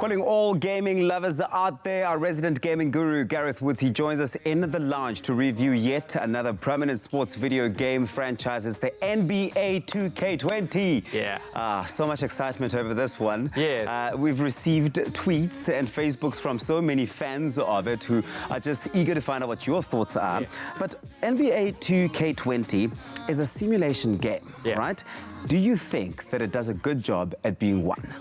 Calling all gaming lovers out there, our resident gaming guru, Gareth Woods, he joins us in the lounge to review yet another prominent sports video game franchise. It's the NBA 2K20. Yeah. So much excitement over this one. Yeah. We've received tweets and Facebooks from so many fans of it who are just eager to find out what your thoughts are. Yeah. But NBA 2K20 is a simulation game, Yeah. right? Do you think that it does a good job at being one?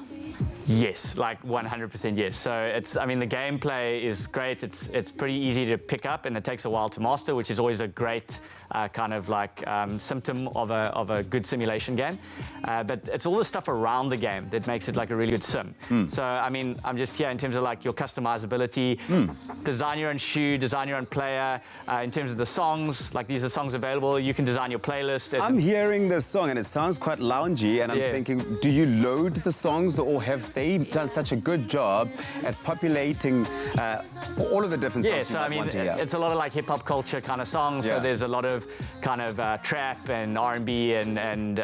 Yes, like 100% yes. So I mean, the gameplay is great. It's pretty easy to pick up, and it takes a while to master, which is always a great kind of like symptom of a good simulation game. But it's all the stuff around the game that makes it like a really good sim. So I mean, I'm just here in terms of like your customizability, design your own shoe, design your own player. In terms of the songs, like these are songs available. You can design your playlist. I'm hearing this song and it sounds quite loungy, and I'm thinking, do you load the songs, or have they done such a good job at populating all of the different songs? Yeah, so I mean, it's a lot of like hip hop culture kind of songs. Yeah. So there's a lot of kind of trap and R&B and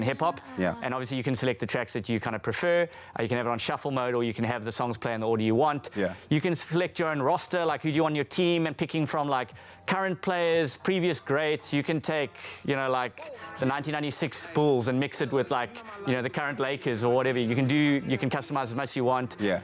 hip hop. Yeah. And obviously you can select the tracks that you kind of prefer. You can have it on shuffle mode, or you can have the songs play in the order you want. Yeah. You can select your own roster, like who do you want on your team, and picking from like current players, previous greats. You can take, you know, like the 1996 Bulls and mix it with like, you know, the current Lakers or whatever. You can customize as much as you want. Yeah.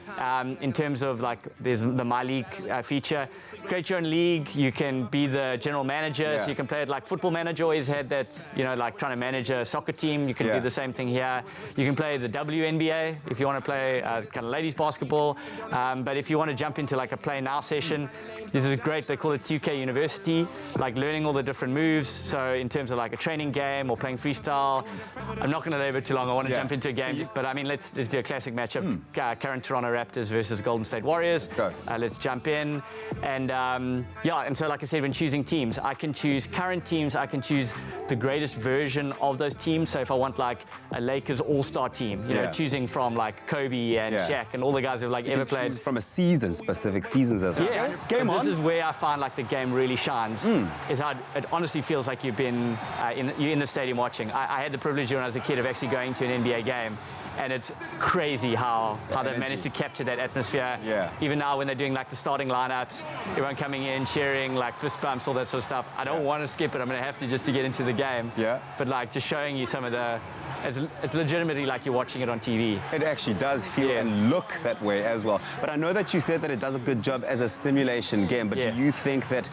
In terms of like, there's the My League feature. Create your own league. You can be the general manager, Yeah. so you can play it like Football Manager always had that, you know, like trying to manage a soccer team. You can do the same thing here. You can play the WNBA if you want to play kind of ladies basketball. But if you want to jump into like a play now session, this is great. They call it 2K University, like learning all the different moves. So in terms of like a training game or playing freestyle, I'm not going to labor too long. I want to jump into a game, but I mean, let's do a classic matchup. Current Toronto Raptors versus Golden State Warriors. Let's go. Let's jump in. And and so like I said, when choosing teams, I can choose current teams. I can choose the greatest version of those teams. So if I want like a Lakers all-star team, you know, choosing from like Kobe and Shaq and all the guys who've like ever played. From a season, specific seasons as well. Yeah, Game on. This is where I find like the game really shines. Is how it honestly feels like you've been you're in the stadium watching. I had the privilege when I was a kid of actually going to an NBA game. And it's crazy how they've managed to capture that atmosphere. Yeah. Even now when they're doing like the starting lineups, everyone coming in, cheering, like fist bumps, all that sort of stuff. I don't want to skip it. I'm going to have to just to get into the game. Yeah. But like just showing you some of the, it's legitimately like you're watching it on TV. It actually does feel and look that way as well. But I know that you said that it does a good job as a simulation game, but do you think that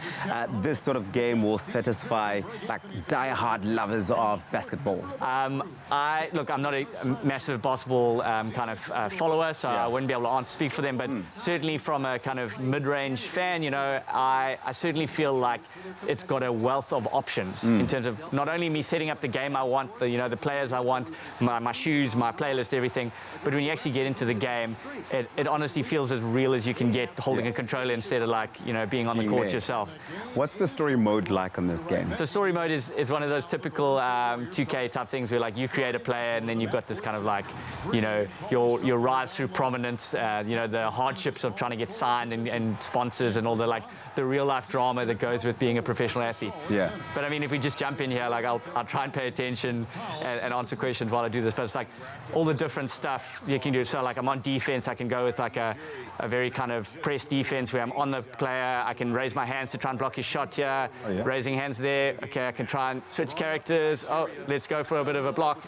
this sort of game will satisfy like die-hard lovers of basketball? I'm not a massive basketball kind of follower, so I wouldn't be able to speak for them, but certainly from a kind of mid-range fan, you know, I certainly feel like it's got a wealth of options in terms of not only me setting up the game I want, the players I want, my shoes, my playlist, everything, but when you actually get into the game, it honestly feels as real as you can get holding a controller instead of like, you know, being on the court yourself. What's the story mode like on this game? So story mode is one of those typical 2K type things where like you create a player and then you've got this kind of like, you know, your rise through prominence, you know, the hardships of trying to get signed and sponsors and all the like the real life drama that goes with being a professional athlete. Yeah. But I mean, if we just jump in here, like I'll try and pay attention and answer questions while I do this. But it's like all the different stuff you can do. So like I'm on defense, I can go with like a very kind of press defense where I'm on the player. I can raise my hands to try and block his shot here. Raising hands there. Okay, I can try and switch characters. Oh, let's go for a bit of a block.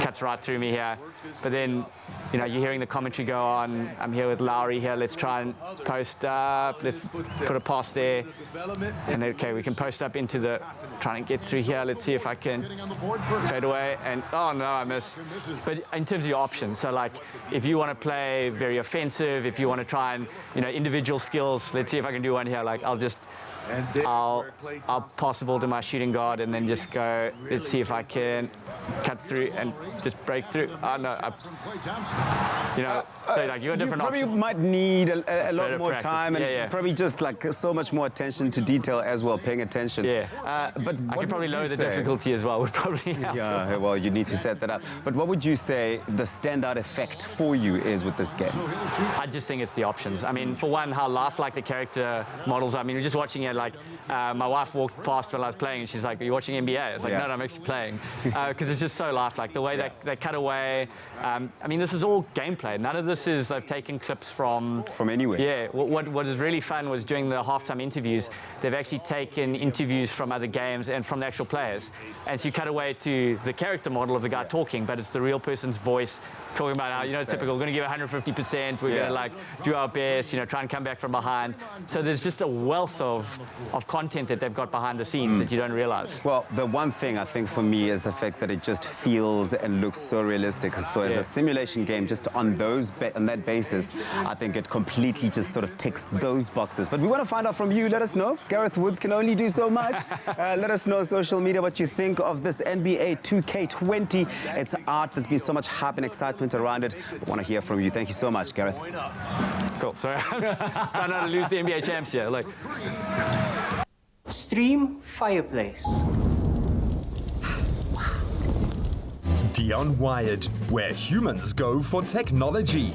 Cuts right through me here. But then, you know, you're hearing the commentary go on. I'm here with Lowry here. Let's try and post up. Let's put a pass there. And then, okay, we can post up into the, trying to get through here. Let's see if I can fade away. And, oh no, I missed. But in terms of your options, so like, if you want to play very offensive, if you want to try and, you know, individual skills, let's see if I can do one here. Like, I'll pass the ball to my shooting guard and then just go, let's see if I can cut through and just break through. Oh, no. You know, so like, you've got different options. You probably might need a lot more practice. time and probably just like so much more attention to detail as well, paying attention. Yeah. But I could probably lower the difficulty as well, would probably help. Yeah, well, you need to set that up. But what would you say the standout effect for you is with this game? I just think it's the options. I mean, for one, how lifelike the character models are. I mean, we're just watching here, like my wife walked past while I was playing and she's like, "Are you watching NBA?" I was like, "No, I'm actually playing," because it's just so lifelike. The way they cut away. I mean, this is all gameplay. None of this is they've taken clips from anywhere. Yeah. What is really fun was during the halftime interviews, they've actually taken interviews from other games and from the actual players, and so you cut away to the character model of the guy talking, but it's the real person's voice talking about how, typical, we're going to give 150%, we're going to like do our best, try and come back from behind. So there's just a wealth of content that they've got behind the scenes that you don't realize. Well, the one thing I think for me is the fact that it just feels and looks so realistic. So as a simulation game, just on that basis, I think it completely just sort of ticks those boxes. But we want to find out from you. Let us know. Gareth Woods can only do so much. Let us know social media what you think of this NBA 2K20. It's out. There's been so much hype and excitement around it. We want to hear from you. Thank you so much, Gareth. Cool. Sorry, I'm trying not to lose the NBA champs here. Like, Stream Fireplace. Dion Wired, where humans go for technology.